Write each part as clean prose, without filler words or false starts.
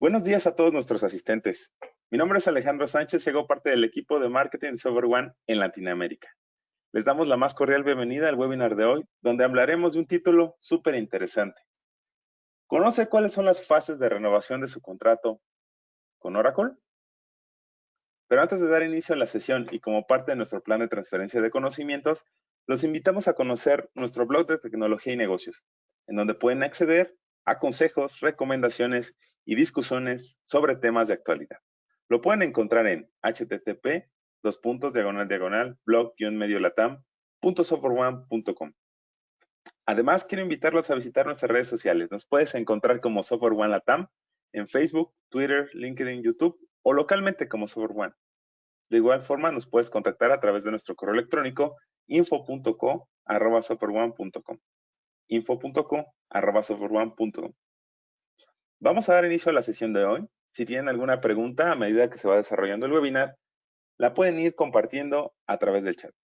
Buenos días a todos nuestros asistentes. Mi nombre es Alejandro Sánchez y hago parte del equipo de marketing de SoftwareOne en Latinoamérica. Les damos la más cordial bienvenida al webinar de hoy, donde hablaremos de un título súper interesante. ¿Conoce cuáles son las fases de renovación de su contrato con Oracle? Pero antes de dar inicio a la sesión y como parte de nuestro plan de transferencia de conocimientos, los invitamos a conocer nuestro blog de tecnología y negocios, en donde pueden acceder a consejos, recomendaciones y discusiones sobre temas de actualidad. Lo pueden encontrar en http://blog-mediolatam.softwareone.com. Además, quiero invitarlos a visitar nuestras redes sociales. Nos puedes encontrar como Software One Latam en Facebook, Twitter, LinkedIn, YouTube o localmente como Software One. De igual forma, nos puedes contactar a través de nuestro correo electrónico info.co@softwareone.com. info.co@softwareone.com. Vamos a dar inicio a la sesión de hoy. Si tienen alguna pregunta a medida que se va desarrollando el webinar, la pueden ir compartiendo a través del chat.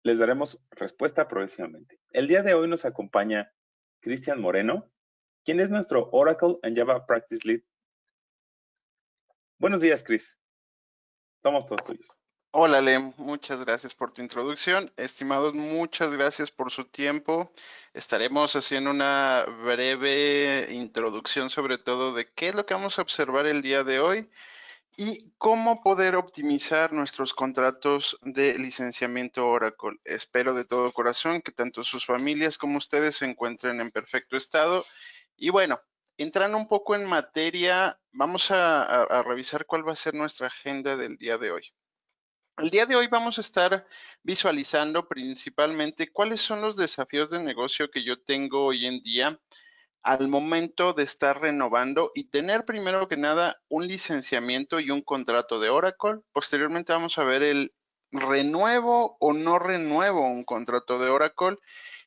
Les daremos respuesta progresivamente. El día de hoy nos acompaña Cristian Moreno, quien es nuestro Oracle and Java Practice Lead. Buenos días, Chris. Somos todos tuyos. Hola, Lem, muchas gracias por tu introducción. Estimados, muchas gracias por su tiempo. Estaremos haciendo una breve introducción sobre todo de qué es lo que vamos a observar el día de hoy y cómo poder optimizar nuestros contratos de licenciamiento Oracle. Espero de todo corazón que tanto sus familias como ustedes se encuentren en perfecto estado. Y bueno, entrando un poco en materia, vamos a revisar cuál va a ser nuestra agenda del día de hoy. El día de hoy vamos a estar visualizando principalmente cuáles son los desafíos de negocio que yo tengo hoy en día al momento de estar renovando y tener primero que nada un licenciamiento y un contrato de Oracle. Posteriormente vamos a ver el renuevo o no renuevo un contrato de Oracle.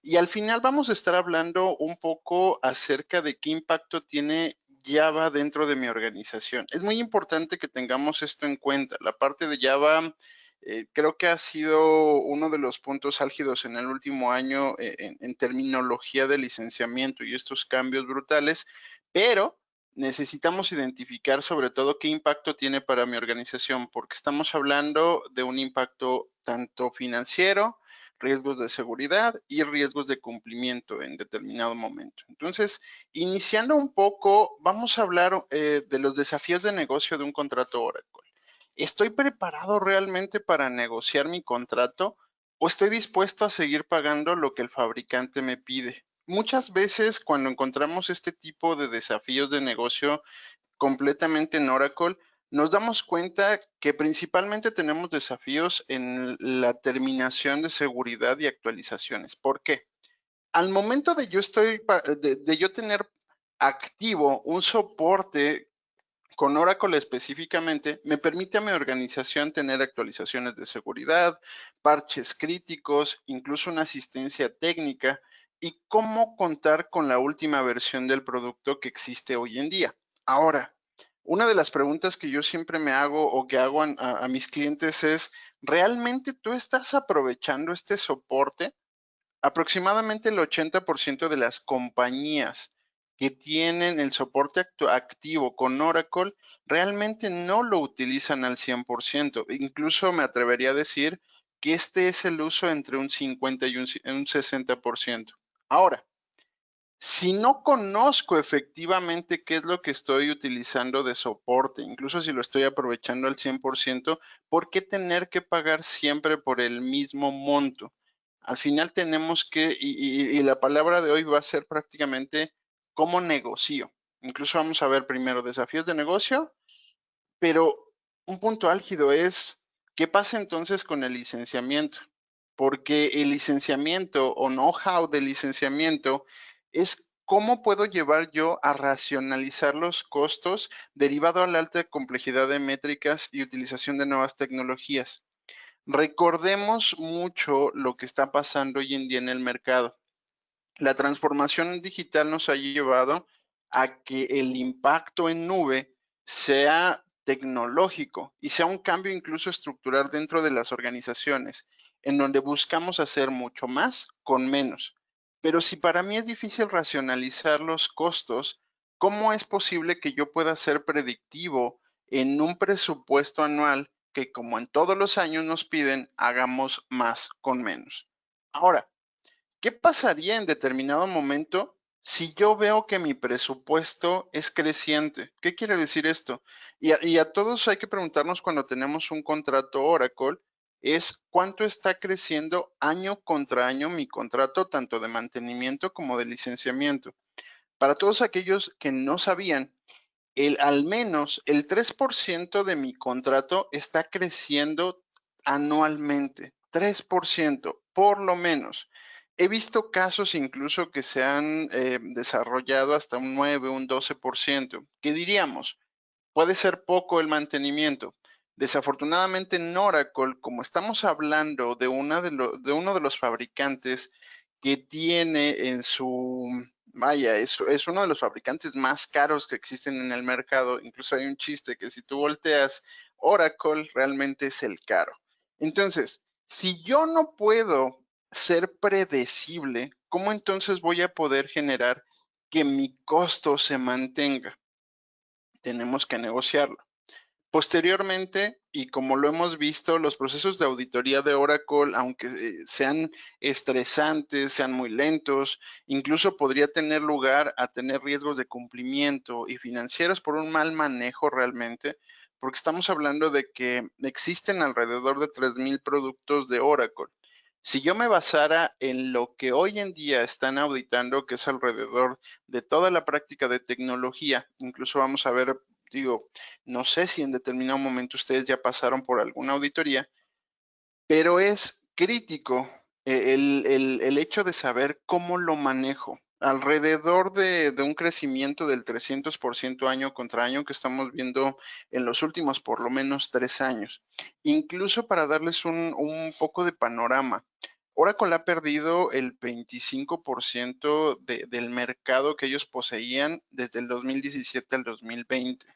Y al final vamos a estar hablando un poco acerca de qué impacto tiene Java dentro de mi organización. Es muy importante que tengamos esto en cuenta. La parte de Java creo que ha sido uno de los puntos álgidos en el último año en terminología de licenciamiento y estos cambios brutales, pero necesitamos identificar sobre todo qué impacto tiene para mi organización, porque estamos hablando de un impacto tanto financiero, riesgos de seguridad y riesgos de cumplimiento en determinado momento. Entonces, iniciando un poco, vamos a hablar de los desafíos de negocio de un contrato Oracle. ¿Estoy preparado realmente para negociar mi contrato o estoy dispuesto a seguir pagando lo que el fabricante me pide? Muchas veces cuando encontramos este tipo de desafíos de negocio completamente en Oracle, nos damos cuenta que principalmente tenemos desafíos en la terminación de seguridad y actualizaciones. ¿Por qué? Al momento de yo tener activo un soporte con Oracle específicamente, me permite a mi organización tener actualizaciones de seguridad, parches críticos, incluso una asistencia técnica y cómo contar con la última versión del producto que existe hoy en día. Ahora, una de las preguntas que yo siempre me hago o que hago a mis clientes es, ¿realmente tú estás aprovechando este soporte? Aproximadamente el 80% de las compañías que tienen el soporte activo con Oracle realmente no lo utilizan al 100%. Incluso me atrevería a decir que este es el uso entre un 50 y un 60%. Ahora, si no conozco efectivamente qué es lo que estoy utilizando de soporte, incluso si lo estoy aprovechando al 100%, ¿por qué tener que pagar siempre por el mismo monto? Al final tenemos que, y la palabra de hoy va a ser prácticamente cómo negocio. Incluso vamos a ver primero desafíos de negocio, pero un punto álgido es, ¿qué pasa entonces con el licenciamiento? Porque el licenciamiento o know-how del licenciamiento es cómo puedo llevar yo a racionalizar los costos derivado a la alta complejidad de métricas y utilización de nuevas tecnologías. Recordemos mucho lo que está pasando hoy en día en el mercado. La transformación digital nos ha llevado a que el impacto en nube sea tecnológico y sea un cambio incluso estructural dentro de las organizaciones, en donde buscamos hacer mucho más con menos. Pero si para mí es difícil racionalizar los costos, ¿cómo es posible que yo pueda ser predictivo en un presupuesto anual que, como en todos los años nos piden, hagamos más con menos? Ahora, ¿qué pasaría en determinado momento si yo veo que mi presupuesto es creciente? ¿Qué quiere decir esto? Y a todos hay que preguntarnos cuando tenemos un contrato Oracle, es cuánto está creciendo año contra año mi contrato, tanto de mantenimiento como de licenciamiento. Para todos aquellos que no sabían, al menos el 3% de mi contrato está creciendo anualmente. 3%, por lo menos. He visto casos incluso que se han desarrollado hasta un 9, un 12%, que diríamos, puede ser poco el mantenimiento. Desafortunadamente en Oracle, como estamos hablando de uno de los fabricantes que tiene en su, vaya, es uno de los fabricantes más caros que existen en el mercado. Incluso hay un chiste que si tú volteas, Oracle realmente es el caro. Entonces, si yo no puedo ser predecible, ¿cómo entonces voy a poder generar que mi costo se mantenga? Tenemos que negociarlo. Posteriormente, y como lo hemos visto, los procesos de auditoría de Oracle, aunque sean estresantes, sean muy lentos, incluso podría tener lugar a tener riesgos de cumplimiento y financieros por un mal manejo realmente, porque estamos hablando de que existen alrededor de 3,000 productos de Oracle. Si yo me basara en lo que hoy en día están auditando, que es alrededor de toda la práctica de tecnología, incluso vamos a ver, digo, no sé si en determinado momento ustedes ya pasaron por alguna auditoría, pero es crítico el hecho de saber cómo lo manejo. Alrededor de un crecimiento del 300% año contra año que estamos viendo en los últimos por lo menos 3 años. Incluso para darles un poco de panorama, Oracle ha perdido el 25% del mercado que ellos poseían desde el 2017 al 2020.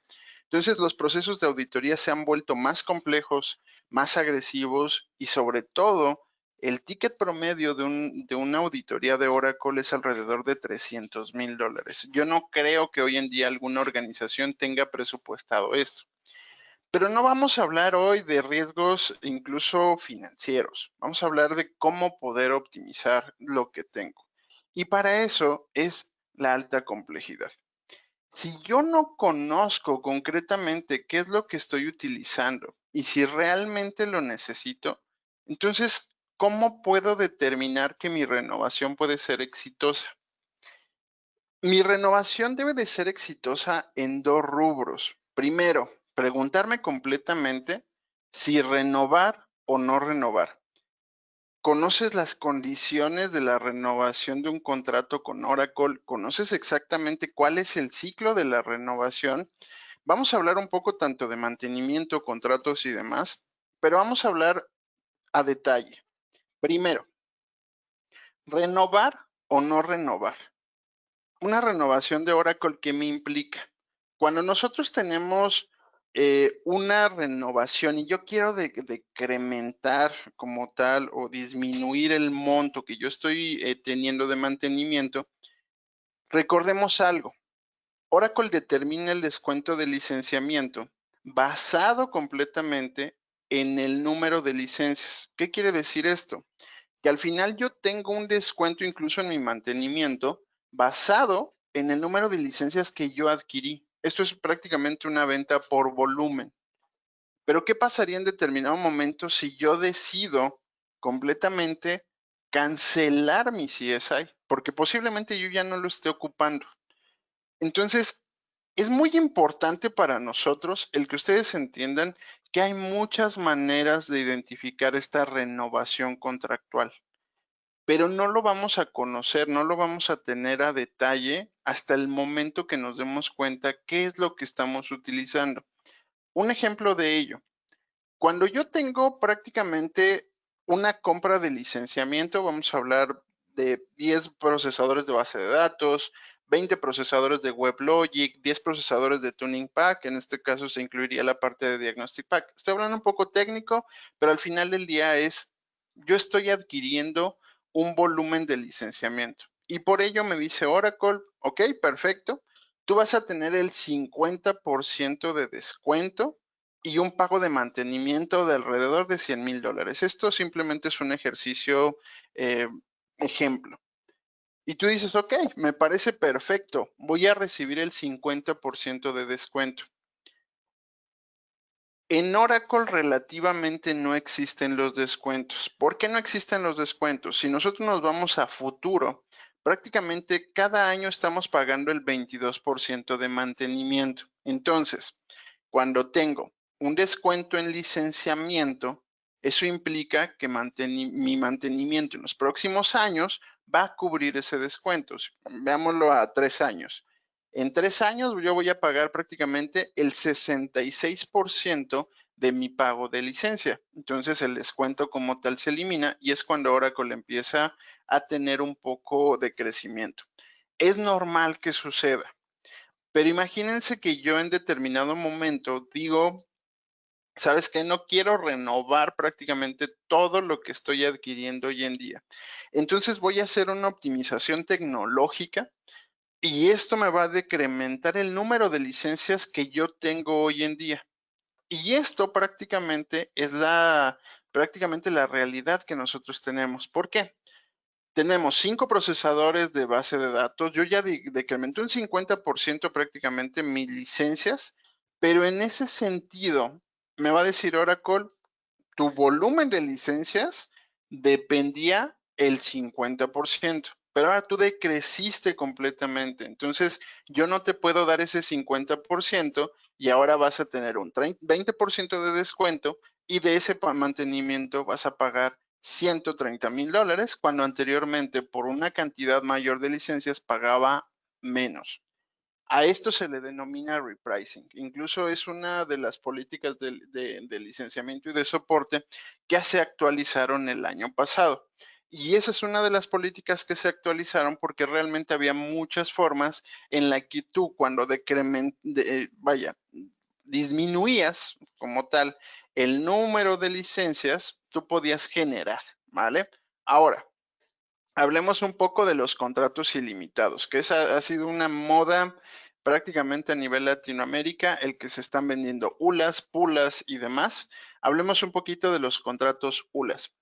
Entonces, los procesos de auditoría se han vuelto más complejos, más agresivos y sobre todo, el ticket promedio de una auditoría de Oracle es alrededor de $300,000. Yo no creo que hoy en día alguna organización tenga presupuestado esto. Pero no vamos a hablar hoy de riesgos incluso financieros. Vamos a hablar de cómo poder optimizar lo que tengo. Y para eso es la alta complejidad. Si yo no conozco concretamente qué es lo que estoy utilizando y si realmente lo necesito, entonces, ¿cómo puedo determinar que mi renovación puede ser exitosa? Mi renovación debe de ser exitosa en dos rubros. Primero, preguntarme completamente si renovar o no renovar. ¿Conoces las condiciones de la renovación de un contrato con Oracle? ¿Conoces exactamente cuál es el ciclo de la renovación? Vamos a hablar un poco tanto de mantenimiento, contratos y demás, pero vamos a hablar a detalle. Primero, renovar o no renovar. Una renovación de Oracle, ¿qué me implica? Cuando nosotros tenemos una renovación y yo quiero decrementar como tal o disminuir el monto que yo estoy teniendo de mantenimiento, recordemos algo. Oracle determina el descuento de licenciamiento basado completamente en el número de licencias. ¿Qué quiere decir esto? Que al final yo tengo un descuento incluso en mi mantenimiento basado en el número de licencias que yo adquirí. Esto es prácticamente una venta por volumen. Pero ¿qué pasaría en determinado momento si yo decido completamente cancelar mi CSI? Porque posiblemente yo ya no lo esté ocupando. Entonces, es muy importante para nosotros el que ustedes entiendan que hay muchas maneras de identificar esta renovación contractual, pero no lo vamos a conocer, no lo vamos a tener a detalle hasta el momento que nos demos cuenta qué es lo que estamos utilizando. Un ejemplo de ello, cuando yo tengo prácticamente una compra de licenciamiento, vamos a hablar de 10 procesadores de base de datos, 20 procesadores de WebLogic, 10 procesadores de Tuning Pack, en este caso se incluiría la parte de Diagnostic Pack. Estoy hablando un poco técnico, pero al final del día yo estoy adquiriendo un volumen de licenciamiento. Y por ello me dice Oracle, ok, perfecto, tú vas a tener el 50% de descuento y un pago de mantenimiento de alrededor de $100,000. Esto simplemente es un ejercicio ejemplo. Y tú dices, ok, me parece perfecto, voy a recibir el 50% de descuento. En Oracle relativamente no existen los descuentos. ¿Por qué no existen los descuentos? Si nosotros nos vamos a futuro, prácticamente cada año estamos pagando el 22% de mantenimiento. Entonces, cuando tengo un descuento en licenciamiento, eso implica que mi mantenimiento en los próximos años va a cubrir ese descuento. Veámoslo a 3 años. En 3 años yo voy a pagar prácticamente el 66% de mi pago de licencia. Entonces el descuento como tal se elimina y es cuando Oracle empieza a tener un poco de crecimiento. Es normal que suceda, pero imagínense que yo en determinado momento digo, ¿sabes qué? No quiero renovar prácticamente todo lo que estoy adquiriendo hoy en día. Entonces voy a hacer una optimización tecnológica y esto me va a decrementar el número de licencias que yo tengo hoy en día. Y esto prácticamente es prácticamente la realidad que nosotros tenemos. ¿Por qué? Tenemos 5 procesadores de base de datos. Yo ya decrementé un 50% prácticamente mis licencias, pero en ese sentido, me va a decir Oracle, tu volumen de licencias dependía el 50%, pero ahora tú decreciste completamente. Entonces, yo no te puedo dar ese 50% y ahora vas a tener un 20% de descuento y de ese mantenimiento vas a pagar $130,000 cuando anteriormente por una cantidad mayor de licencias pagaba menos. A esto se le denomina repricing. Incluso es una de las políticas de licenciamiento y de soporte que se actualizaron el año pasado. Y esa es una de las políticas que se actualizaron porque realmente había muchas formas en la que tú cuando disminuías como tal el número de licencias, tú podías generar, ¿vale? Ahora, hablemos un poco de los contratos ilimitados, que esa ha sido una moda prácticamente a nivel Latinoamérica, el que se están vendiendo ULAs, PULAs y demás. Hablemos un poquito de los contratos ULAs.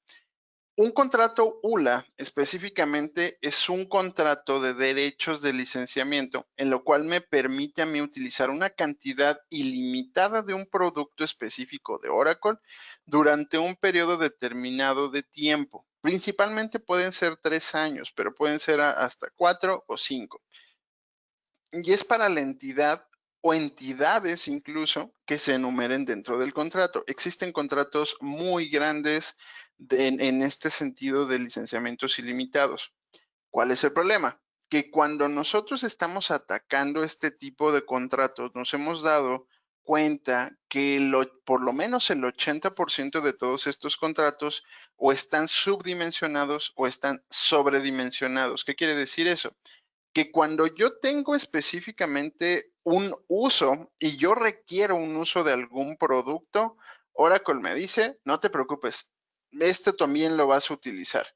Un contrato ULA específicamente es un contrato de derechos de licenciamiento en lo cual me permite a mí utilizar una cantidad ilimitada de un producto específico de Oracle durante un periodo determinado de tiempo. Principalmente pueden ser 3 años, pero pueden ser hasta 4 o 5. Y es para la entidad o entidades incluso que se enumeren dentro del contrato. Existen contratos muy grandes en este sentido de licenciamientos ilimitados. ¿Cuál es el problema? Que cuando nosotros estamos atacando este tipo de contratos, nos hemos dado cuenta que por lo menos el 80% de todos estos contratos o están subdimensionados o están sobredimensionados. ¿Qué quiere decir eso? Que cuando yo tengo específicamente un uso y yo requiero un uso de algún producto, Oracle me dice, no te preocupes, este también lo vas a utilizar.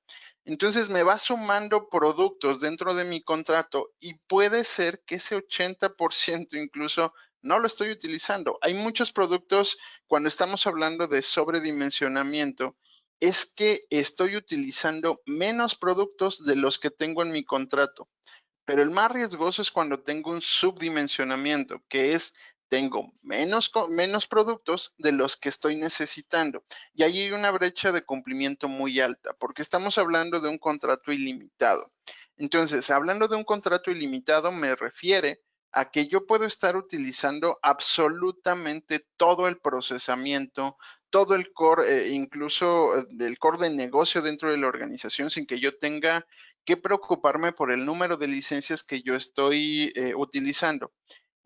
Entonces me va sumando productos dentro de mi contrato y puede ser que ese 80% incluso no lo estoy utilizando. Hay muchos productos, cuando estamos hablando de sobredimensionamiento, es que estoy utilizando menos productos de los que tengo en mi contrato. Pero el más riesgoso es cuando tengo un subdimensionamiento, que es tengo menos productos de los que estoy necesitando. Y ahí hay una brecha de cumplimiento muy alta, porque estamos hablando de un contrato ilimitado. Entonces, hablando de un contrato ilimitado, me refiere a que yo puedo estar utilizando absolutamente todo el procesamiento, todo el core, incluso el core de negocio dentro de la organización sin que yo tenga que preocuparme por el número de licencias que yo estoy utilizando.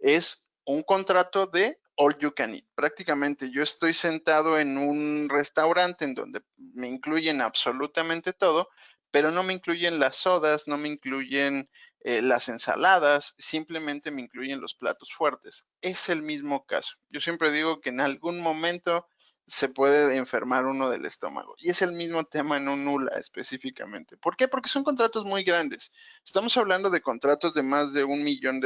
Es un contrato de all you can eat. Prácticamente yo estoy sentado en un restaurante en donde me incluyen absolutamente todo, pero no me incluyen las sodas, no me incluyen las ensaladas, simplemente me incluyen los platos fuertes. Es el mismo caso. Yo siempre digo que en algún momento se puede enfermar uno del estómago. Y es el mismo tema en un NULA específicamente. ¿Por qué? Porque son contratos muy grandes. Estamos hablando de contratos de más de $1 millón.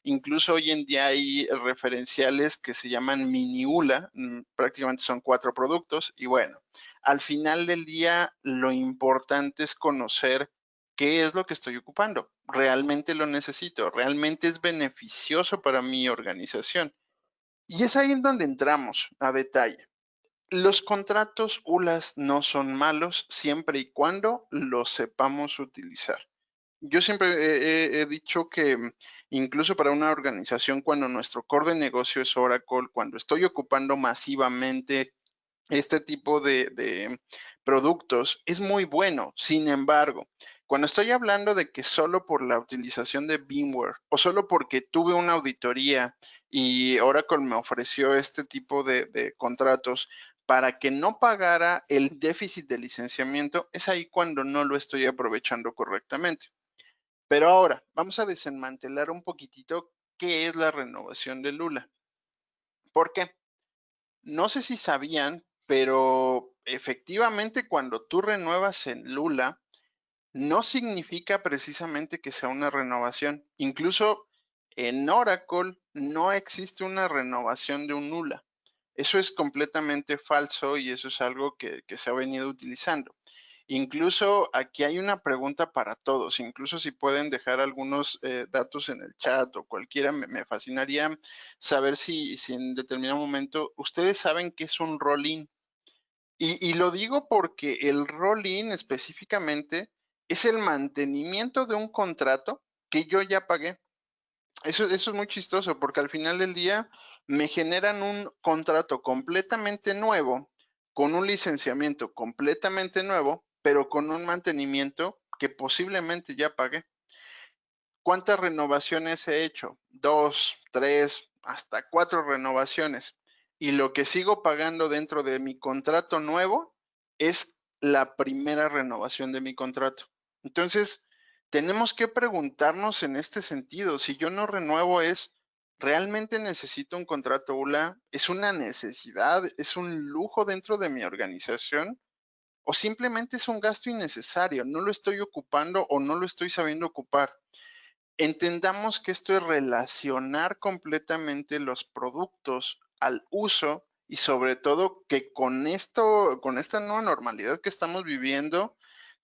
Incluso hoy en día hay referenciales que se llaman mini ULA, prácticamente son 4 productos. Y bueno, al final del día lo importante es conocer qué es lo que estoy ocupando. ¿Realmente lo necesito? ¿Realmente es beneficioso para mi organización? Y es ahí en donde entramos a detalle. Los contratos ULAs no son malos siempre y cuando los sepamos utilizar. Yo siempre he dicho que incluso para una organización, cuando nuestro core de negocio es Oracle, cuando estoy ocupando masivamente este tipo de productos, es muy bueno. Sin embargo, cuando estoy hablando de que solo por la utilización de VMware o solo porque tuve una auditoría y Oracle me ofreció este tipo de contratos para que no pagara el déficit de licenciamiento, es ahí cuando no lo estoy aprovechando correctamente. Pero ahora, vamos a desmantelar un poquitito qué es la renovación de Lula. ¿Por qué? No sé si sabían, pero efectivamente cuando tú renuevas en Lula, no significa precisamente que sea una renovación. Incluso en Oracle no existe una renovación de un Lula. Eso es completamente falso y eso es algo que se ha venido utilizando. Incluso aquí hay una pregunta para todos, incluso si pueden dejar algunos datos en el chat o cualquiera, me fascinaría saber si en determinado momento ustedes saben qué es un roll-in. Y lo digo porque el roll-in específicamente es el mantenimiento de un contrato que yo ya pagué. Eso es muy chistoso porque al final del día me generan un contrato completamente nuevo, con un licenciamiento completamente nuevo, pero con un mantenimiento que posiblemente ya pagué. ¿Cuántas renovaciones he hecho? 2, 3, hasta 4 renovaciones. Y lo que sigo pagando dentro de mi contrato nuevo es la primera renovación de mi contrato. Entonces, tenemos que preguntarnos en este sentido, si yo no renuevo ¿realmente necesito un contrato ULA? ¿Es una necesidad? ¿Es un lujo dentro de mi organización? ¿O simplemente es un gasto innecesario? ¿No lo estoy ocupando o no lo estoy sabiendo ocupar? Entendamos que esto es relacionar completamente los productos al uso y sobre todo que con esto, con esta nueva normalidad que estamos viviendo,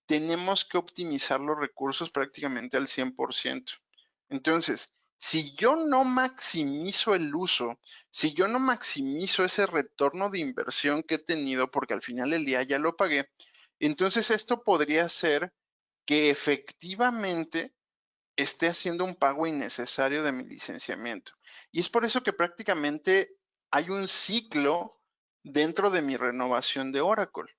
tenemos que optimizar los recursos prácticamente al 100%. Entonces, si yo no maximizo el uso, si yo no maximizo ese retorno de inversión que he tenido, porque al final del día ya lo pagué, entonces esto podría ser que efectivamente esté haciendo un pago innecesario de mi licenciamiento. Y es por eso que prácticamente hay un ciclo dentro de mi renovación de Oracle,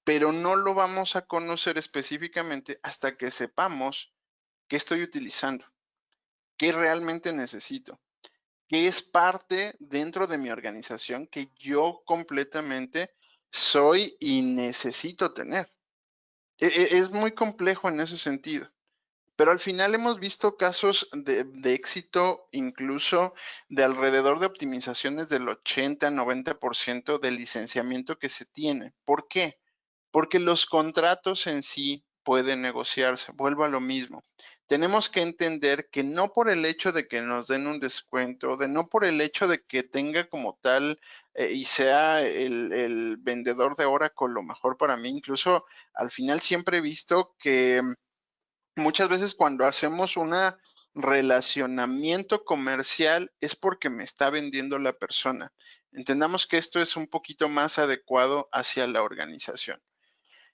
pero no lo vamos a conocer específicamente hasta que sepamos qué estoy utilizando, qué realmente necesito, qué es parte dentro de mi organización que yo completamente soy y necesito tener. Es muy complejo en ese sentido. Pero al final hemos visto casos de éxito, incluso de alrededor de optimizaciones del 80-90% del licenciamiento que se tiene. ¿Por qué? Porque los contratos en sí pueden negociarse. Vuelvo a lo mismo. Tenemos que entender que no por el hecho de que nos den un descuento, de no por el hecho de que tenga como tal y sea el vendedor de Oracle lo mejor para mí, incluso al final siempre he visto que muchas veces cuando hacemos un relacionamiento comercial es porque me está vendiendo la persona. Entendamos que esto es un poquito más adecuado hacia la organización.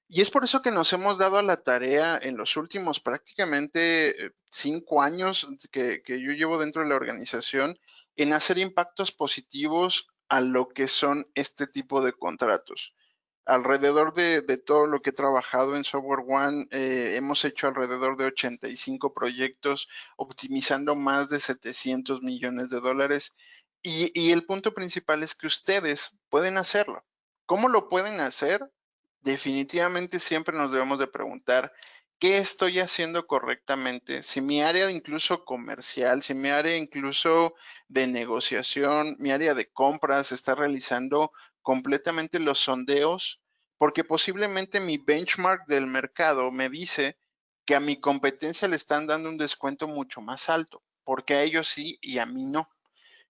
Y es por eso que nos hemos dado a la tarea en los últimos prácticamente 5 años que yo llevo dentro de la organización en hacer impactos positivos a lo que son este tipo de contratos. Alrededor de todo lo que he trabajado en Software One, hemos hecho alrededor de 85 proyectos, optimizando más de $700 millones. Y el punto principal es que ustedes pueden hacerlo. ¿Cómo lo pueden hacer? Definitivamente siempre nos debemos de preguntar, ¿qué estoy haciendo correctamente? Si mi área incluso comercial, si mi área incluso de negociación, mi área de compras está realizando completamente los sondeos, porque posiblemente mi benchmark del mercado me dice que a mi competencia le están dando un descuento mucho más alto, porque a ellos sí y a mí no.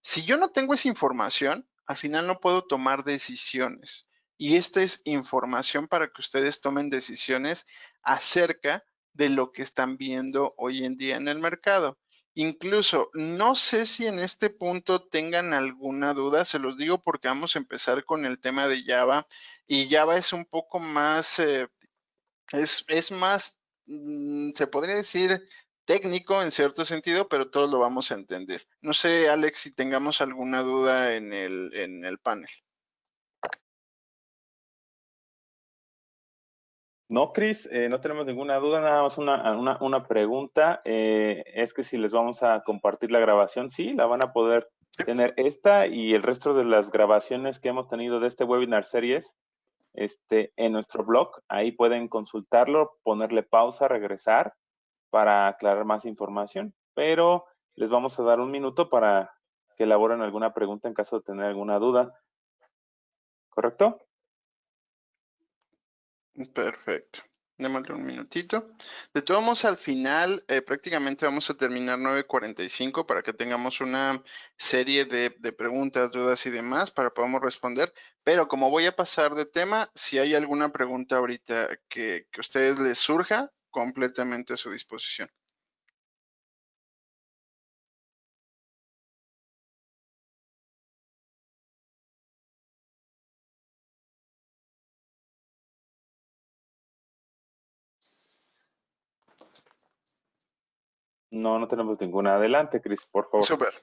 Si yo no tengo esa información, al final no puedo tomar decisiones. Y esta es información para que ustedes tomen decisiones acerca de lo que están viendo hoy en día en el mercado. Incluso, no sé si en este punto tengan alguna duda, se los digo porque vamos a empezar con el tema de Java y Java es un poco más, es más, se podría decir técnico en cierto sentido, pero todos lo vamos a entender. No sé, Alex, si tengamos alguna duda en el panel. No, Chris, no tenemos ninguna duda, nada más una pregunta. Es que si les vamos a compartir la grabación, sí, la van a poder tener esta y el resto de las grabaciones que hemos tenido de este webinar series en nuestro blog. Ahí pueden consultarlo, ponerle pausa, regresar para aclarar más información. Pero les vamos a dar un minuto para que elaboren alguna pregunta en caso de tener alguna duda. ¿Correcto? Perfecto. Démosle un minutito. De todos modos, al final prácticamente vamos a terminar 9:45 para que tengamos una serie de preguntas, dudas y demás para que podamos responder. Pero como voy a pasar de tema, si hay alguna pregunta ahorita que a ustedes les surja, completamente a su disposición. No, no tenemos ninguna. Adelante, Chris, por favor. Súper.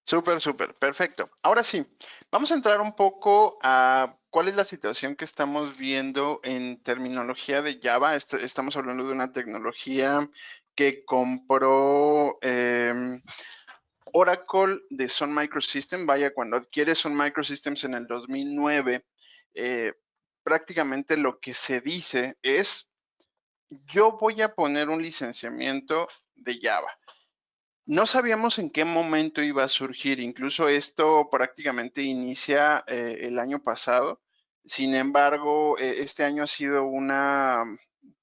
Súper, súper, perfecto. Ahora sí, vamos a entrar un poco a cuál es la situación que estamos viendo en terminología de Java. Estamos hablando de una tecnología que compró Oracle de Sun Microsystems. Vaya, cuando adquieres Sun Microsystems en el 2009, prácticamente lo que se dice es, yo voy a poner un licenciamiento de Java. No sabíamos en qué momento iba a surgir, incluso esto prácticamente inicia el año pasado. Sin embargo, este año ha sido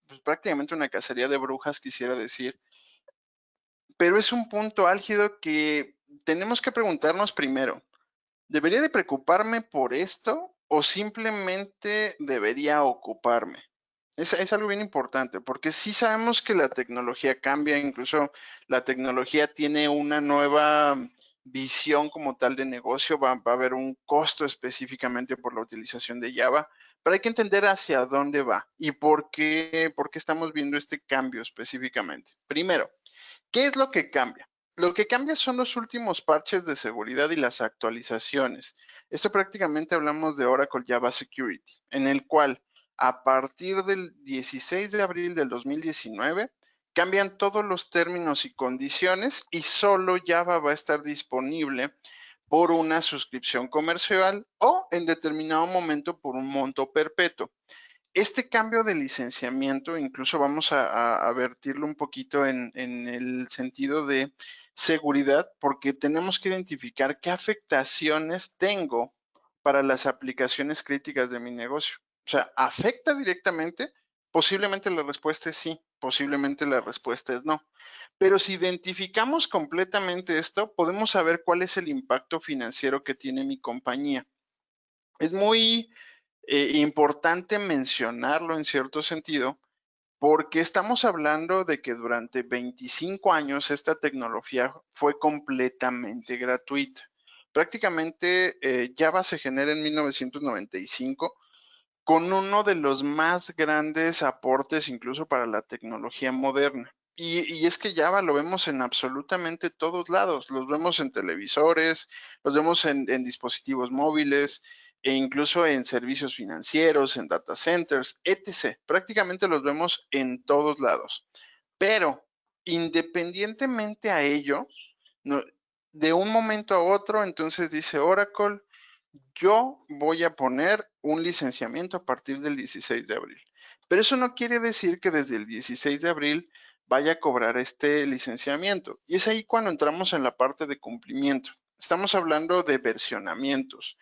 pues, prácticamente una cacería de brujas, quisiera decir. Pero es un punto álgido que tenemos que preguntarnos primero, ¿debería de preocuparme por esto o simplemente debería ocuparme? Es algo bien importante, porque sí sabemos que la tecnología cambia, incluso la tecnología tiene una nueva visión como tal de negocio, va a haber un costo específicamente por la utilización de Java, pero hay que entender hacia dónde va y por qué estamos viendo este cambio específicamente. Primero, ¿qué es lo que cambia? Lo que cambia son los últimos parches de seguridad y las actualizaciones. Esto prácticamente hablamos de Oracle Java Security, en el cual a partir del 16 de abril del 2019 cambian todos los términos y condiciones y solo Java va a estar disponible por una suscripción comercial o en determinado momento por un monto perpetuo. Este cambio de licenciamiento, incluso vamos a vertirlo un poquito en el sentido de seguridad, porque tenemos que identificar qué afectaciones tengo para las aplicaciones críticas de mi negocio. O sea, ¿afecta directamente? Posiblemente la respuesta es sí, posiblemente la respuesta es no. Pero si identificamos completamente esto, podemos saber cuál es el impacto financiero que tiene mi compañía. Es muy importante mencionarlo en cierto sentido, porque estamos hablando de que durante 25 años esta tecnología fue completamente gratuita. Prácticamente Java se genera en 1995 con uno de los más grandes aportes incluso para la tecnología moderna. Y es que Java lo vemos en absolutamente todos lados, los vemos en televisores, los vemos en dispositivos móviles e incluso en servicios financieros, en data centers, etc. Prácticamente los vemos en todos lados. Pero independientemente a ello, de un momento a otro, entonces dice Oracle, yo voy a poner un licenciamiento a partir del 16 de abril. Pero eso no quiere decir que desde el 16 de abril vaya a cobrar este licenciamiento. Y es ahí cuando entramos en la parte de cumplimiento. Estamos hablando de versionamientos.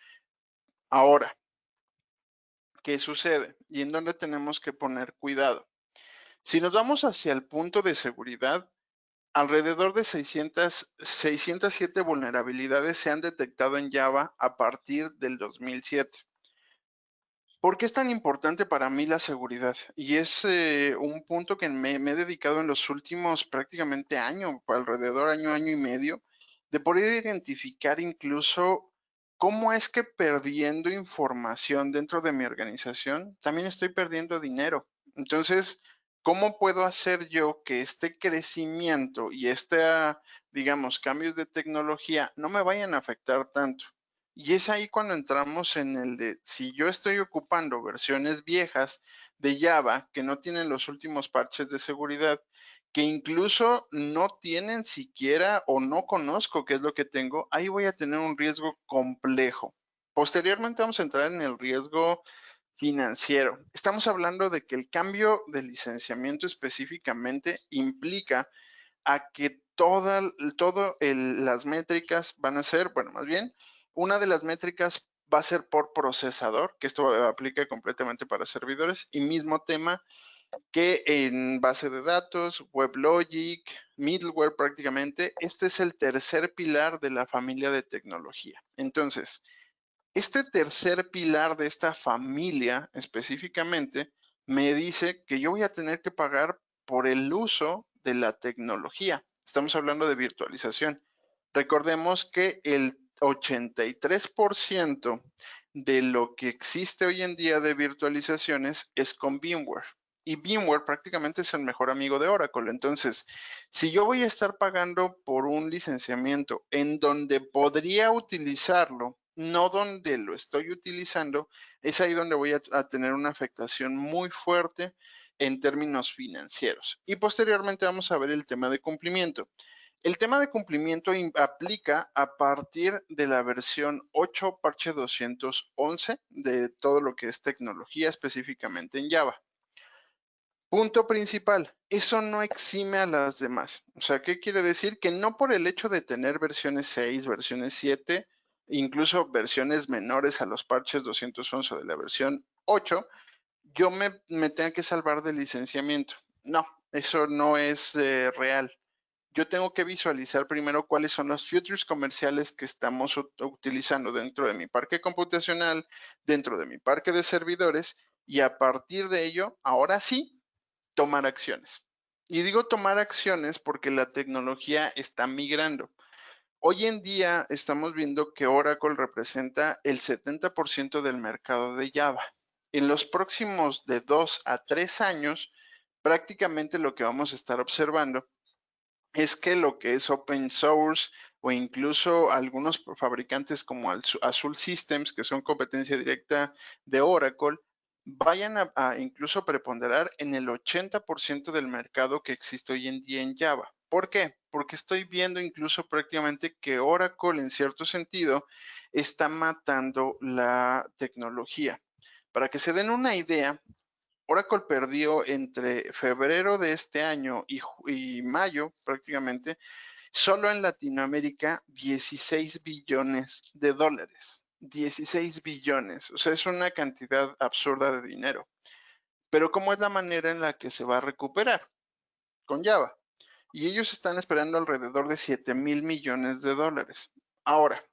Ahora, ¿Qué sucede? Y en dónde tenemos que poner cuidado. Si nos vamos hacia el punto de seguridad, alrededor de 607 vulnerabilidades se han detectado en Java a partir del 2007. ¿Por qué es tan importante para mí la seguridad? Y es un punto que me he dedicado en los últimos prácticamente año, alrededor año y medio, de poder identificar incluso cómo es que perdiendo información dentro de mi organización, también estoy perdiendo dinero. Entonces, ¿cómo puedo hacer yo que este crecimiento y digamos, cambios de tecnología no me vayan a afectar tanto? Y es ahí cuando entramos en el de, si yo estoy ocupando versiones viejas de Java que no tienen los últimos parches de seguridad, que incluso no tienen siquiera o no conozco qué es lo que tengo, ahí voy a tener un riesgo complejo. Posteriormente vamos a entrar en el riesgo financiero. Estamos hablando de que el cambio de licenciamiento específicamente implica a que las métricas van a ser, bueno, más bien, una de las métricas va a ser por procesador, que esto aplica completamente para servidores, y mismo tema que en base de datos, WebLogic, middleware prácticamente, este es el tercer pilar de la familia de tecnología. Entonces, este tercer pilar de esta familia específicamente me dice que yo voy a tener que pagar por el uso de la tecnología. Estamos hablando de virtualización. Recordemos que el 83% de lo que existe hoy en día de virtualizaciones es con VMware. Y VMware prácticamente es el mejor amigo de Oracle. Entonces, si yo voy a estar pagando por un licenciamiento en donde podría utilizarlo, no donde lo estoy utilizando, es ahí donde voy a tener una afectación muy fuerte en términos financieros. Y posteriormente vamos a ver el tema de cumplimiento. El tema de cumplimiento aplica a partir de la versión 8, parche 211 de todo lo que es tecnología específicamente en Java. Punto principal, eso no exime a las demás. O sea, ¿qué quiere decir? Que no por el hecho de tener versiones 6, versiones 7, incluso versiones menores a los parches 211 de la versión 8, yo me tenga que salvar del licenciamiento. No, eso no es real. Yo tengo que visualizar primero cuáles son los futures comerciales que estamos utilizando dentro de mi parque computacional, dentro de mi parque de servidores, y a partir de ello, ahora sí, tomar acciones. Y digo tomar acciones porque la tecnología está migrando. Hoy en día estamos viendo que Oracle representa el 70% del mercado de Java. En los próximos de 2 a 3 años, prácticamente lo que vamos a estar observando es que lo que es open source o incluso algunos fabricantes como Azul Systems, que son competencia directa de Oracle, vayan a incluso preponderar en el 80% del mercado que existe hoy en día en Java. ¿Por qué? Porque estoy viendo incluso prácticamente que Oracle en cierto sentido está matando la tecnología. Para que se den una idea, Oracle perdió entre febrero de este año y mayo prácticamente, solo en Latinoamérica, 16 billones de dólares. 16 billones. O sea, es una cantidad absurda de dinero. Pero ¿cómo es la manera en la que se va a recuperar? Con Java. Y ellos están esperando alrededor de 7,000 millones de dólares. Ahora,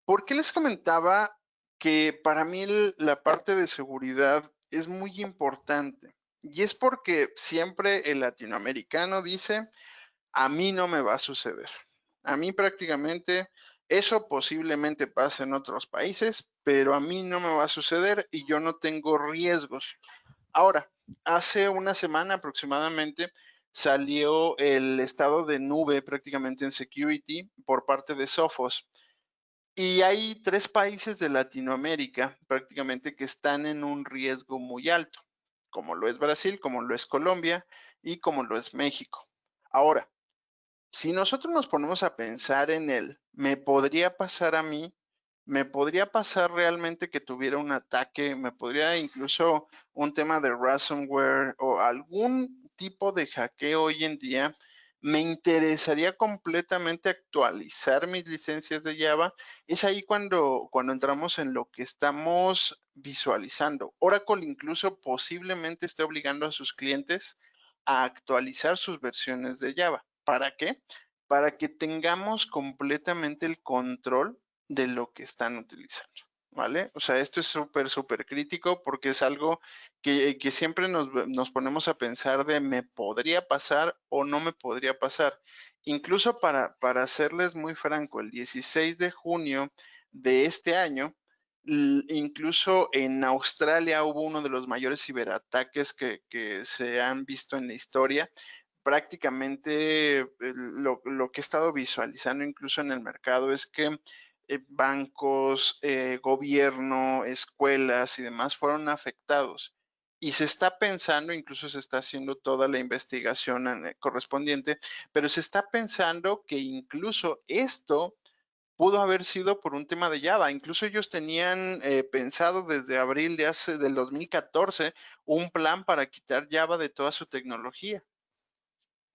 ¿por qué les comentaba que para mí la parte de seguridad es muy importante? Y es porque siempre el latinoamericano dice, a mí no me va a suceder. A mí prácticamente eso posiblemente pase en otros países, pero a mí no me va a suceder y yo no tengo riesgos. Ahora, hace una semana aproximadamente salió el estado de nube prácticamente en security por parte de Sophos. Y hay 3 países de Latinoamérica prácticamente que están en un riesgo muy alto, como lo es Brasil, como lo es Colombia y como lo es México. Ahora, si nosotros nos ponemos a pensar en él, ¿me podría pasar a mí? ¿Me podría pasar realmente que tuviera un ataque? ¿Me podría incluso un tema de ransomware o algún tipo de hackeo hoy en día? me interesaría completamente actualizar mis licencias de Java. Es ahí cuando entramos en lo que estamos visualizando. Oracle incluso posiblemente esté obligando a sus clientes a actualizar sus versiones de Java. ¿Para qué? Para que tengamos completamente el control de lo que están utilizando, ¿vale? O sea, esto es súper, súper crítico porque es algo que siempre nos ponemos a pensar de me podría pasar o no me podría pasar. Incluso para serles muy franco, el 16 de junio de este año, incluso en Australia hubo uno de los mayores ciberataques que se han visto en la historia. Prácticamente lo que he estado visualizando incluso en el mercado es que bancos, gobierno, escuelas y demás fueron afectados. Y se está pensando, incluso se está haciendo toda la investigación correspondiente, pero se está pensando que incluso esto pudo haber sido por un tema de Java. Incluso ellos tenían pensado desde abril del 2014 un plan para quitar Java de toda su tecnología.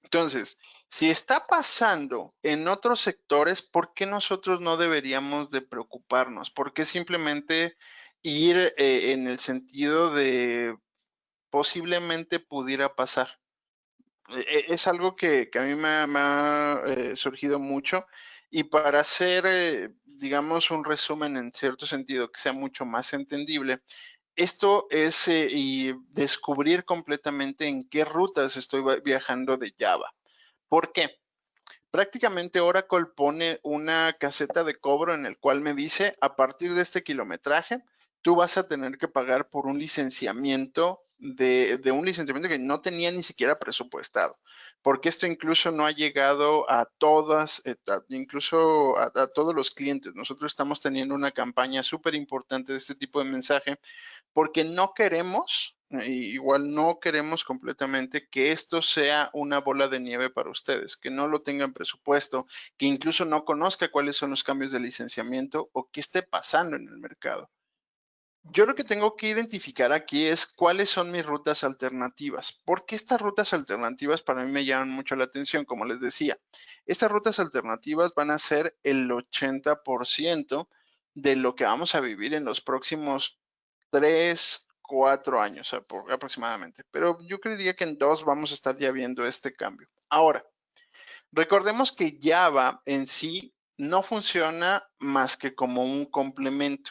Entonces, si está pasando en otros sectores, ¿por qué nosotros no deberíamos de preocuparnos? ¿Por qué simplemente ir en el sentido de posiblemente pudiera pasar? Es algo que a mí me ha surgido mucho y para hacer, digamos, un resumen en cierto sentido que sea mucho más entendible, esto es y descubrir completamente en qué rutas estoy viajando de Java. ¿Por qué? Prácticamente Oracle pone una caseta de cobro en el cual me dice, a partir de este kilometraje, tú vas a tener que pagar por un licenciamiento de un licenciamiento que no tenía ni siquiera presupuestado, porque esto incluso no ha llegado a todas, incluso a todos los clientes. Nosotros estamos teniendo una campaña súper importante de este tipo de mensaje porque no queremos, igual no queremos completamente que esto sea una bola de nieve para ustedes, que no lo tengan presupuesto, que incluso no conozca cuáles son los cambios de licenciamiento o qué esté pasando en el mercado. Yo lo que tengo que identificar aquí es cuáles son mis rutas alternativas. Porque estas rutas alternativas para mí me llaman mucho la atención, como les decía. Estas rutas alternativas van a ser el 80% de lo que vamos a vivir en los próximos 3, 4 años aproximadamente. Pero yo creería que en 2 vamos a estar ya viendo este cambio. Ahora, recordemos que Java en sí no funciona más que como un complemento.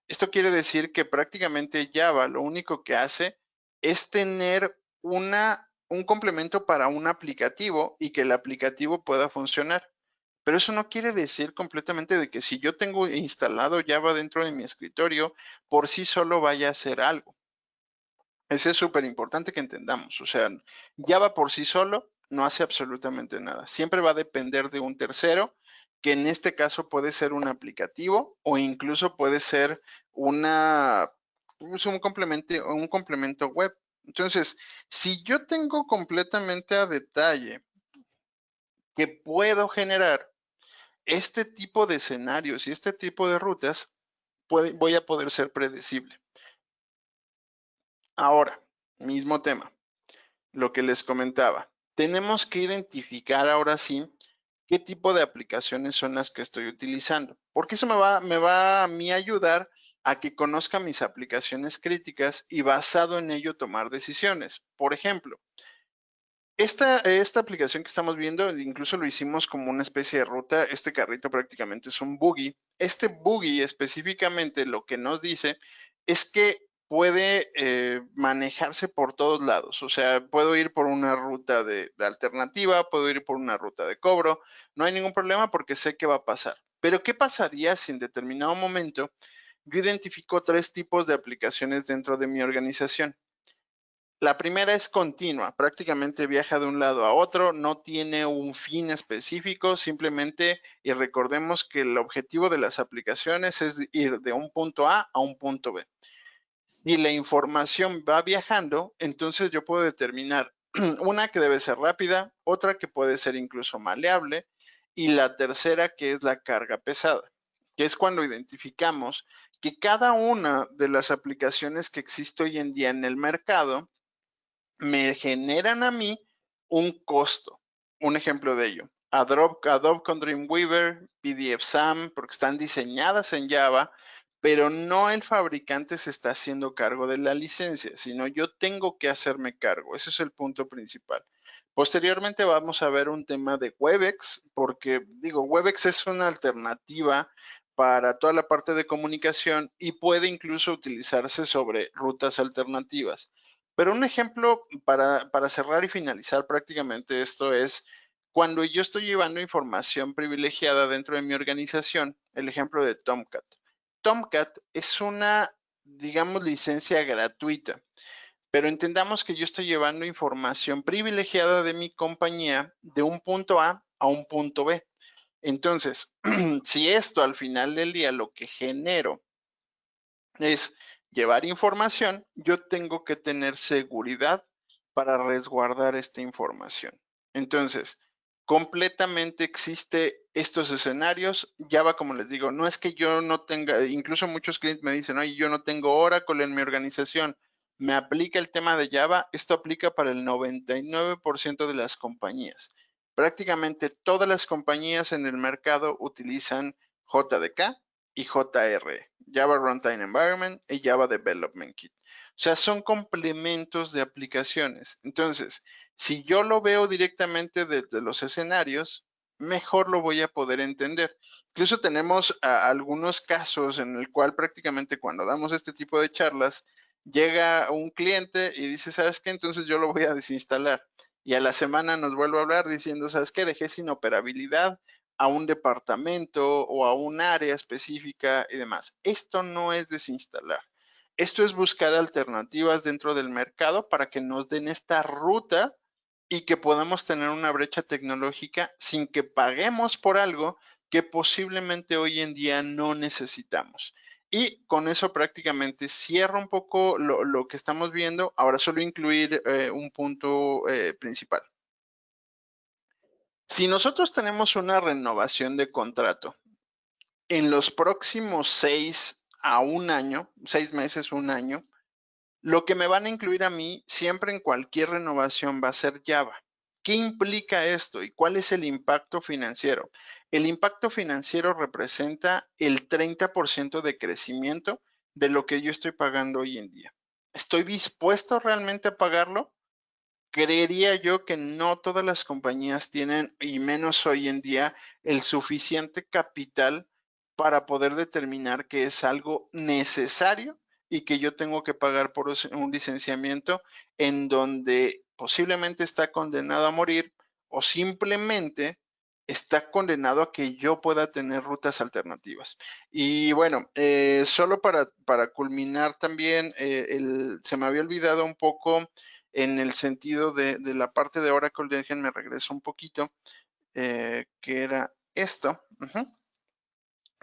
Esto quiere decir que prácticamente Java lo único que hace es tener un complemento para un aplicativo y que el aplicativo pueda funcionar. Pero eso no quiere decir completamente de que si yo tengo instalado Java dentro de mi escritorio, por sí solo vaya a hacer algo. Eso es súper importante que entendamos. O sea, Java por sí solo no hace absolutamente nada. Siempre va a depender de un tercero, que en este caso puede ser un aplicativo o incluso puede ser pues, un complemento web. Entonces, si yo tengo completamente a detalle que puedo generar este tipo de escenarios y este tipo de rutas, voy a poder ser predecible. Ahora, mismo tema, lo que les comentaba. Tenemos que identificar ahora sí qué tipo de aplicaciones son las que estoy utilizando, porque eso me va a mí ayudar a que conozca mis aplicaciones críticas y basado en ello tomar decisiones. Por ejemplo, esta aplicación que estamos viendo, incluso lo hicimos como una especie de ruta. Este carrito prácticamente es un buggy. Este buggy específicamente lo que nos dice es que puede manejarse por todos lados. O sea, puedo ir por una ruta de alternativa, puedo ir por una ruta de cobro. No hay ningún problema porque sé qué va a pasar. Pero ¿qué pasaría si en determinado momento yo identifico 3 tipos de aplicaciones dentro de mi organización? La primera es continua, prácticamente viaja de un lado a otro, no tiene un fin específico, simplemente, y recordemos que el objetivo de las aplicaciones es ir de un punto A un punto B. Si la información va viajando, entonces yo puedo determinar una que debe ser rápida, otra que puede ser incluso maleable, y la tercera que es la carga pesada, que es cuando identificamos que cada una de las aplicaciones que existe hoy en día en el mercado me generan a mí un costo. un ejemplo de ello. Adobe con Dreamweaver, PDF-SAM, porque están diseñadas en Java, pero no el fabricante se está haciendo cargo de la licencia, sino yo tengo que hacerme cargo. Ese es el punto principal. Posteriormente vamos a ver un tema de Webex, porque digo, Webex es una alternativa para toda la parte de comunicación y puede incluso utilizarse sobre rutas alternativas. Pero un ejemplo para cerrar y finalizar prácticamente esto es cuando yo estoy llevando información privilegiada dentro de mi organización, el ejemplo de Tomcat. Tomcat es una, digamos, licencia gratuita, pero entendamos que yo estoy llevando información privilegiada de mi compañía de un punto A un punto B. Entonces, si esto al final del día lo que genero es llevar información, yo tengo que tener seguridad para resguardar esta información. Entonces, completamente existe estos escenarios. Java, como les digo, no es que yo no tenga, incluso muchos clientes me dicen, oye, yo no tengo Oracle en mi organización. Me aplica el tema de Java. Esto aplica para el 99% de las compañías. Prácticamente todas las compañías en el mercado utilizan JDK y JR, Java Runtime Environment y Java Development Kit. O sea, son complementos de aplicaciones. Entonces, si yo lo veo directamente desde los escenarios, mejor lo voy a poder entender. Incluso tenemos algunos casos en el cual prácticamente cuando damos este tipo de charlas, llega un cliente y dice, ¿sabes qué? Entonces yo lo voy a desinstalar. Y a la semana nos vuelve a hablar diciendo, ¿sabes qué? Dejé sin operabilidad a un departamento o a un área específica y demás. Esto no es desinstalar. Esto es buscar alternativas dentro del mercado para que nos den esta ruta y que podamos tener una brecha tecnológica sin que paguemos por algo que posiblemente hoy en día no necesitamos. Y con eso prácticamente cierro un poco lo que estamos viendo. Ahora solo incluir un punto principal. Si nosotros tenemos una renovación de contrato en los próximos 6 meses, un año, lo que me van a incluir a mí siempre en cualquier renovación va a ser Java. ¿Qué implica esto y cuál es el impacto financiero? El impacto financiero representa el 30% de crecimiento de lo que yo estoy pagando hoy en día. ¿Estoy dispuesto realmente a pagarlo? Creería yo que no todas las compañías tienen, y menos hoy en día, el suficiente capital para poder determinar que es algo necesario y que yo tengo que pagar por un licenciamiento en donde posiblemente está condenado a morir o simplemente está condenado a que yo pueda tener rutas alternativas. Y bueno, solo para culminar también, se me había olvidado un poco en el sentido de la parte de Oracle, déjenme regreso un poquito, que era esto.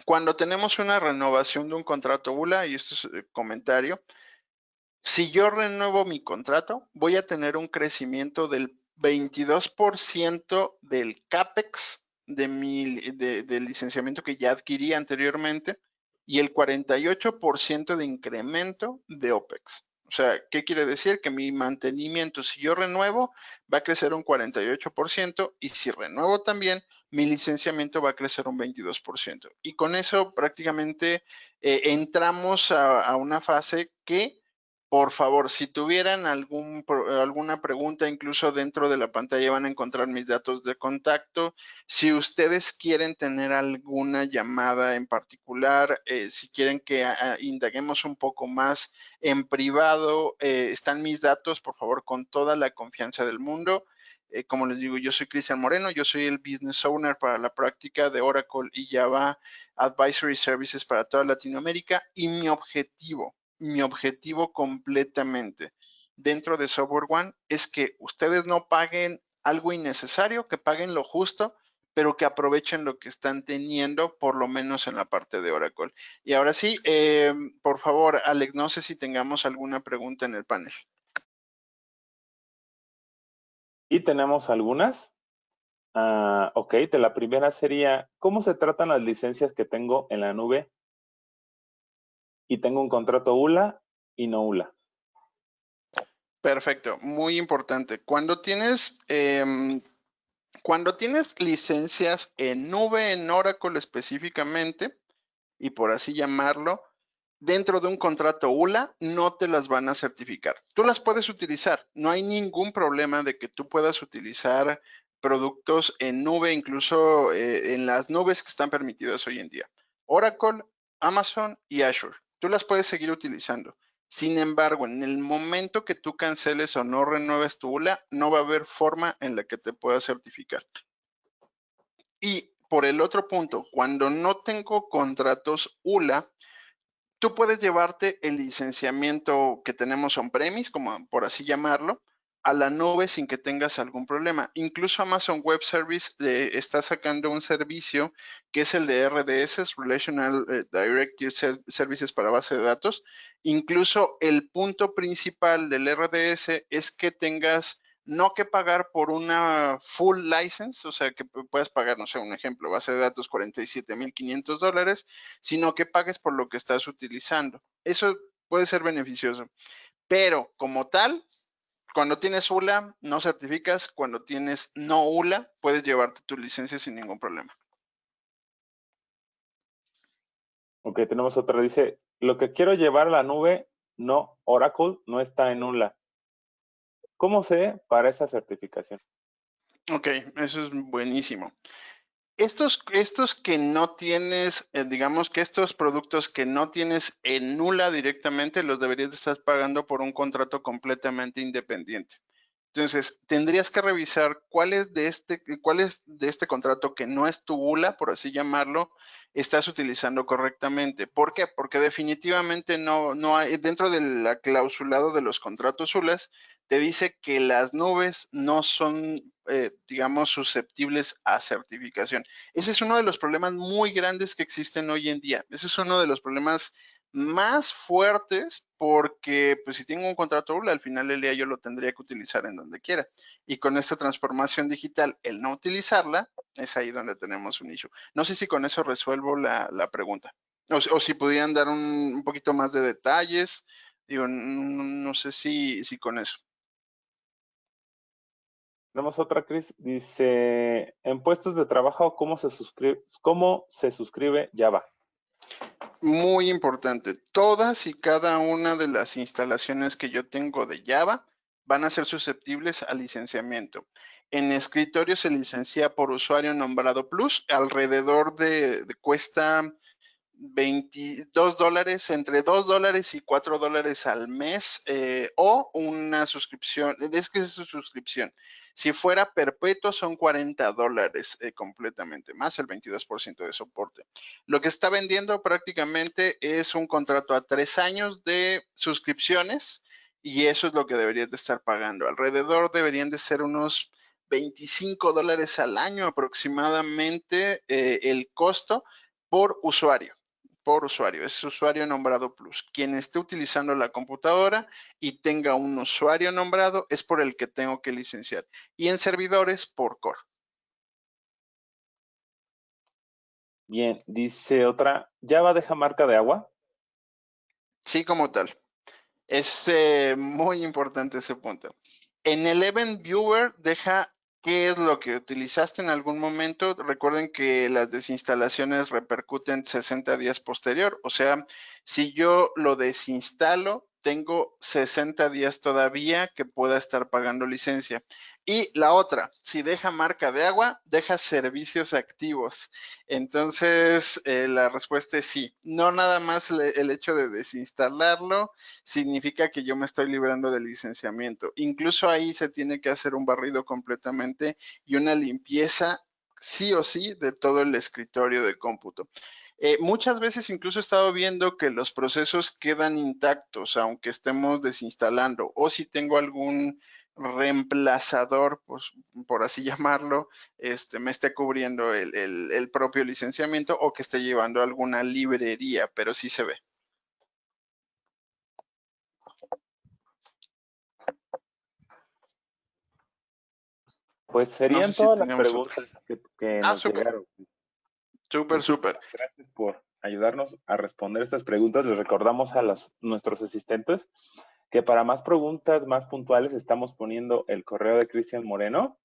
Cuando tenemos una renovación de un contrato ULA, y esto es comentario, si yo renuevo mi contrato, voy a tener un crecimiento del 22% del CAPEX del licenciamiento que ya adquirí anteriormente y el 48% de incremento de OPEX. O sea, ¿qué quiere decir? Que mi mantenimiento, si yo renuevo, va a crecer un 48% y si renuevo también, mi licenciamiento va a crecer un 22%. Y con eso prácticamente entramos a una fase que por favor, si tuvieran alguna pregunta, incluso dentro de la pantalla van a encontrar mis datos de contacto. Si ustedes quieren tener alguna llamada en particular, si quieren que indaguemos un poco más en privado, están mis datos, por favor, con toda la confianza del mundo. Como les digo, yo soy Cristian Moreno, yo soy el Business Owner para la práctica de Oracle y Java Advisory Services para toda Latinoamérica y mi objetivo completamente dentro de Software One es que ustedes no paguen algo innecesario, que paguen lo justo, pero que aprovechen lo que están teniendo, por lo menos en la parte de Oracle. Y ahora sí, por favor, Alex, no sé si tengamos alguna pregunta en el panel. Y tenemos algunas. Ok, la primera sería, ¿cómo se tratan las licencias que tengo en la nube? Y tengo un contrato ULA y no ULA. Perfecto, muy importante. Cuando tienes Cuando tienes licencias en nube, en Oracle específicamente, y por así llamarlo, dentro de un contrato ULA, no te las van a certificar. Tú las puedes utilizar, no hay ningún problema de que tú puedas utilizar productos en nube, incluso en las nubes que están permitidas hoy en día. Oracle, Amazon y Azure. Tú las puedes seguir utilizando. Sin embargo, en el momento que tú canceles o no renueves tu ULA, no va a haber forma en la que te puedas certificar. Y por el otro punto, cuando no tengo contratos ULA, tú puedes llevarte el licenciamiento que tenemos on-premise, como por así llamarlo, a la nube sin que tengas algún problema. Incluso Amazon Web Service está sacando un servicio que es el de RDS, Relational Directed Services para base de datos. Incluso el punto principal del RDS es que tengas no que pagar por una full license, o sea, que puedas pagar, no sé, un ejemplo, base de datos $47,500, sino que pagues por lo que estás utilizando. Eso puede ser beneficioso, pero como tal, cuando tienes ULA, no certificas, cuando tienes no ULA, puedes llevarte tu licencia sin ningún problema. Ok, tenemos otra. Dice, lo que quiero llevar a la nube, no Oracle, no está en ULA. ¿Cómo sé para esa certificación? Ok, eso es buenísimo. Estos que no tienes, digamos que estos productos que no tienes en nula directamente, los deberías de estar pagando por un contrato completamente independiente. Entonces, tendrías que revisar cuál es de este contrato que no es tu ULA, por así llamarlo, estás utilizando correctamente. ¿Por qué? Porque definitivamente no hay, dentro del clausulado de los contratos ULAs, te dice que las nubes no son, digamos, susceptibles a certificación. Ese es uno de los problemas muy grandes que existen hoy en día. Ese es uno de los problemas más fuertes porque pues si tengo un contrato ULA, al final del día yo lo tendría que utilizar en donde quiera. Y con esta transformación digital, el no utilizarla, es ahí donde tenemos un issue. No sé si con eso resuelvo la pregunta. O si pudieran dar un poquito más de detalles. Digo, no sé si con eso. Tenemos otra, Chris. Dice, en puestos de trabajo, cómo se suscribe Java? Muy importante, todas y cada una de las instalaciones que yo tengo de Java van a ser susceptibles al licenciamiento. En escritorio se licencia por usuario nombrado Plus, alrededor de cuesta $22, entre $2 y $4 al mes, o una suscripción, es que es su suscripción. Si fuera perpetuo son $40 completamente, más el 22% de soporte. Lo que está vendiendo prácticamente es un contrato a 3 años de suscripciones y eso es lo que deberías de estar pagando. Alrededor deberían de ser unos $25 al año aproximadamente el costo por usuario. Es usuario nombrado Plus. Quien esté utilizando la computadora y tenga un usuario nombrado es por el que tengo que licenciar. Y en servidores por Core. Bien, dice otra, ¿Java deja marca de agua? Sí, como tal. Es muy importante ese punto. En el Event Viewer deja qué es lo que utilizaste en algún momento. Recuerden que las desinstalaciones repercuten 60 días posterior. O sea, si yo lo desinstalo, tengo 60 días todavía que pueda estar pagando licencia. Y la otra, si deja marca de agua, deja servicios activos. Entonces, la respuesta es sí. No nada más el hecho de desinstalarlo significa que yo me estoy librando del licenciamiento. Incluso ahí se tiene que hacer un barrido completamente y una limpieza sí o sí de todo el escritorio de cómputo. Muchas veces incluso he estado viendo que los procesos quedan intactos, aunque estemos desinstalando, o si tengo algún reemplazador, pues, por así llamarlo, me esté cubriendo el propio licenciamiento o que esté llevando alguna librería, pero sí se ve. Pues No sé serían si todas las tengamos otra. preguntas que Ah, nos súper, llegaron. súper, súper. Muchísimas gracias por ayudarnos a responder estas preguntas. Les recordamos a nuestros asistentes que para más preguntas más puntuales estamos poniendo el correo de Cristian Moreno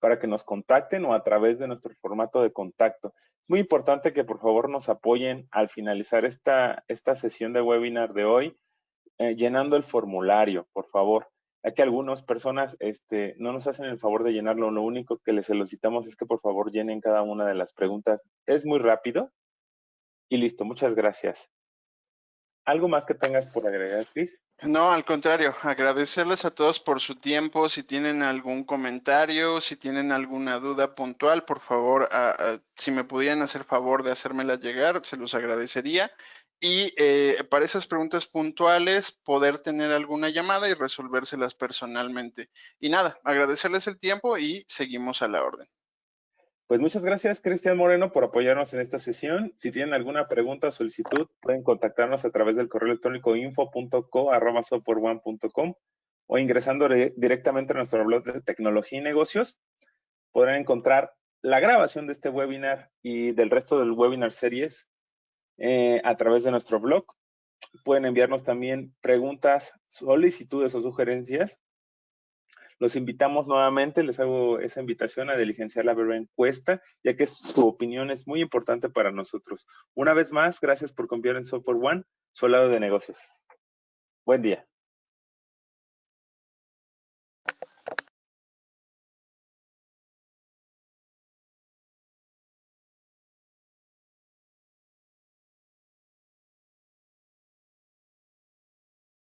para que nos contacten o a través de nuestro formato de contacto. Es muy importante que por favor nos apoyen al finalizar esta sesión de webinar de hoy, llenando el formulario, por favor. Ya que algunas personas no nos hacen el favor de llenarlo, lo único que les solicitamos es que por favor llenen cada una de las preguntas. Es muy rápido y listo, muchas gracias. ¿Algo más que tengas por agregar, Chris? No, al contrario, agradecerles a todos por su tiempo. Si tienen algún comentario, si tienen alguna duda puntual, por favor, si me pudieran hacer favor de hacérmela llegar, se los agradecería. Y para esas preguntas puntuales, poder tener alguna llamada y resolvérselas personalmente. Y nada, agradecerles el tiempo y seguimos a la orden. Pues muchas gracias, Cristian Moreno, por apoyarnos en esta sesión. Si tienen alguna pregunta o solicitud, pueden contactarnos a través del correo electrónico info.co@softwareone.com o ingresando directamente a nuestro blog de tecnología y negocios. Podrán encontrar la grabación de este webinar y del resto del webinar series a través de nuestro blog. Pueden enviarnos también preguntas, solicitudes o sugerencias. Los invitamos nuevamente, les hago esa invitación a diligenciar la breve encuesta, ya que su opinión es muy importante para nosotros. Una vez más, gracias por confiar en Software One, su lado de negocios. Buen día.